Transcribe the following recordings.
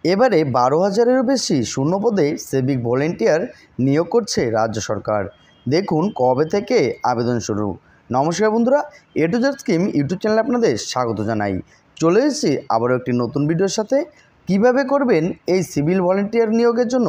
এবারে 12,000-এরও বেশি শূন্য পদে সিভিক ভলেন্টিয়ার নিয়োগ করছে রাজ্য সরকার। দেখুন কবে থেকে আবেদন শুরু। নমস্কার বন্ধুরা, এ টু জেড স্কিম ইউটিউব চ্যানেলে আপনাদের স্বাগত জানাই। চলে এসেছি আবারও একটি নতুন ভিডিওর সাথে। কিভাবে করবেন এই সিভিল ভলেন্টিয়ার নিয়োগের জন্য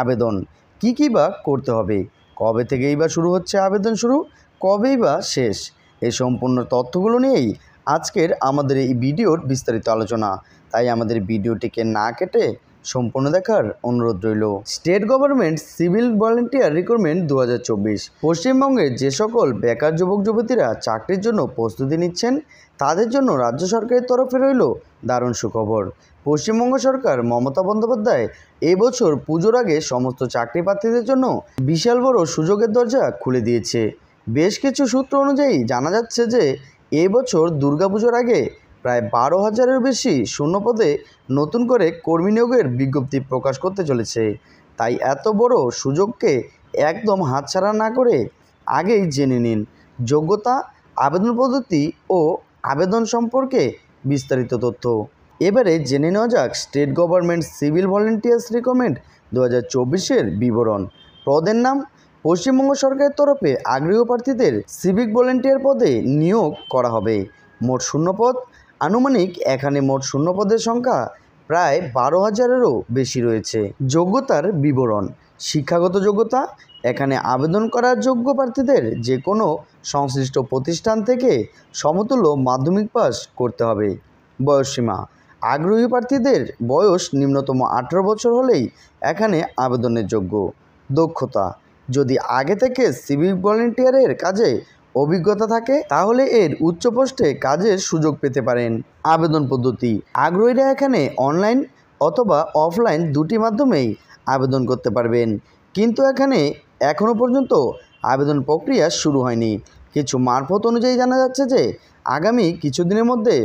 আবেদন, কী বা করতে হবে, কবে থেকেই বা শুরু হচ্ছে আবেদন শুরু, কবেই বা শেষ, এই সম্পূর্ণ তথ্যগুলো নিয়েই আজকের আমাদের এই ভিডিওর বিস্তারিত আলোচনা। তাই আমাদের ভিডিওটিকে না কেটে সম্পূর্ণ দেখার অনুরোধ রইল। State government civil volunteer recruitment 2024। পশ্চিমবঙ্গের যে সকল বেকার যুবক যুবতীরা চাকরির জন্য প্রস্তুতি নিচ্ছেন তাদের জন্য রাজ্য সরকারের তরফে রইল দারুণ সুখবর। পশ্চিমবঙ্গ সরকার মমতা বন্দ্যোপাধ্যায় এবছর পুজোর আগে সমস্ত চাকরি প্রার্থীদের জন্য বিশাল বড় সুযোগের দরজা খুলে দিয়েছে। বেশ কিছু সূত্র অনুযায়ী জানা যাচ্ছে যে এবছর দুর্গাপুজোর আগে প্রায় 12,000-এর বেশি শূন্য পদে নতুন করে কর্মী নিয়োগের বিজ্ঞপ্তি প্রকাশ করতে চলেছে। তাই এত বড় সুযোগকে একদম হাতছাড়া না করে আগেই জেনে নিন যোগ্যতা, আবেদন পদ্ধতি ও আবেদন সম্পর্কে বিস্তারিত তথ্য। এবারে জেনে নেওয়া যাক state government civil volunteers recruitment 2024-এর বিবরণ। পদের নাম, পশ্চিমবঙ্গ সরকারের তরফে আগ্রহী প্রার্থীদের সিভিক ভলেন্টিয়ার পদে নিয়োগ করা হবে। মোট শূন্যপদ আনুমানিক, এখানে মোট শূন্যপদের সংখ্যা প্রায় 12,000-এরও বেশি রয়েছে। যোগ্যতার বিবরণ, শিক্ষাগত যোগ্যতা, এখানে আবেদন করার যোগ্য প্রার্থীদের যে কোনো সংশ্লিষ্ট প্রতিষ্ঠান থেকে সমতুল্য মাধ্যমিক পাস করতে হবে। বয়সসীমা, আগ্রহী প্রার্থীদের বয়স ন্যূনতম 18 বছর হলেই এখানে আবেদনের যোগ্য। দক্ষতা, যদি আগে থেকে সিভিক ভলেন্টিয়ারের কাজে অভিজ্ঞতা থাকে তাহলে এর উচ্চ পোস্টে কাজের সুযোগ পেতে পারেন। আবেদন পদ্ধতি, আগ্রহীরা এখানে অনলাইন অথবা অফলাইন দুটি মাধ্যমেই আবেদন করতে পারবেন, কিন্তু এখানে এখনও পর্যন্ত আবেদন প্রক্রিয়া শুরু হয়নি। কিছু মারফত অনুযায়ী জানা যাচ্ছে যে আগামী কিছুদিনের মধ্যে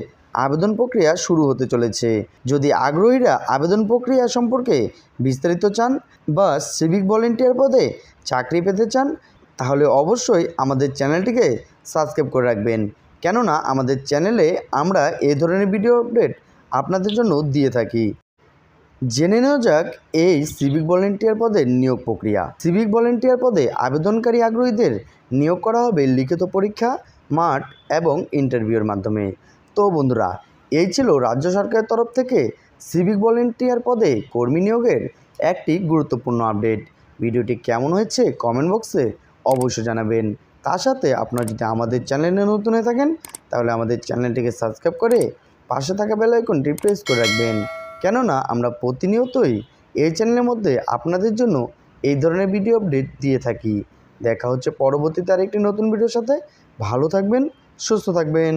আবেদন প্রক্রিয়া শুরু হতে চলেছে। যদি আগ্রহীরা আবেদন প্রক্রিয়া সম্পর্কে বিস্তারিত চান বা সিভিক ভলেন্টিয়ার পদে চাকরি পেতে চান তাহলে অবশ্যই আমাদের চ্যানেলটিকে সাবস্ক্রাইব করে রাখবেন, কেননা আমাদের চ্যানেলে আমরা এই ধরনের ভিডিও আপডেট আপনাদের জন্য দিয়ে থাকি। জেনে নেওয়া যাক এই সিভিক ভলেন্টিয়ার পদের নিয়োগ প্রক্রিয়া। সিভিক ভলেন্টিয়ার পদে আবেদনকারী আগ্রহীদের নিয়োগ করা হবে লিখিত পরীক্ষা, মাঠ এবং ইন্টারভিউয়ের মাধ্যমে। তো বন্ধুরা, এই ছিল রাজ্য সরকারের তরফ থেকে সিভিক ভলেন্টিয়ার পদে কর্মী নিয়োগের একটি গুরুত্বপূর্ণ আপডেট। ভিডিওটি কেমন হয়েছে কমেন্ট বক্সে অবশ্যই জানাবেন। তার সাথে আপনারা যদি আমাদের চ্যানেলে নতুন হয়ে থাকেন তাহলে আমাদের চ্যানেলটিকে সাবস্ক্রাইব করে পাশে থাকা বেল আইকনটি প্রেস করে রাখবেন, কেননা আমরা প্রতিনিয়তই এই চ্যানেলের মধ্যে আপনাদের জন্য এই ধরনের ভিডিও আপডেট দিয়ে থাকি। দেখা হচ্ছে পরবর্তীতে আরেকটি নতুন ভিডিওর সাথে। ভালো থাকবেন, সুস্থ থাকবেন।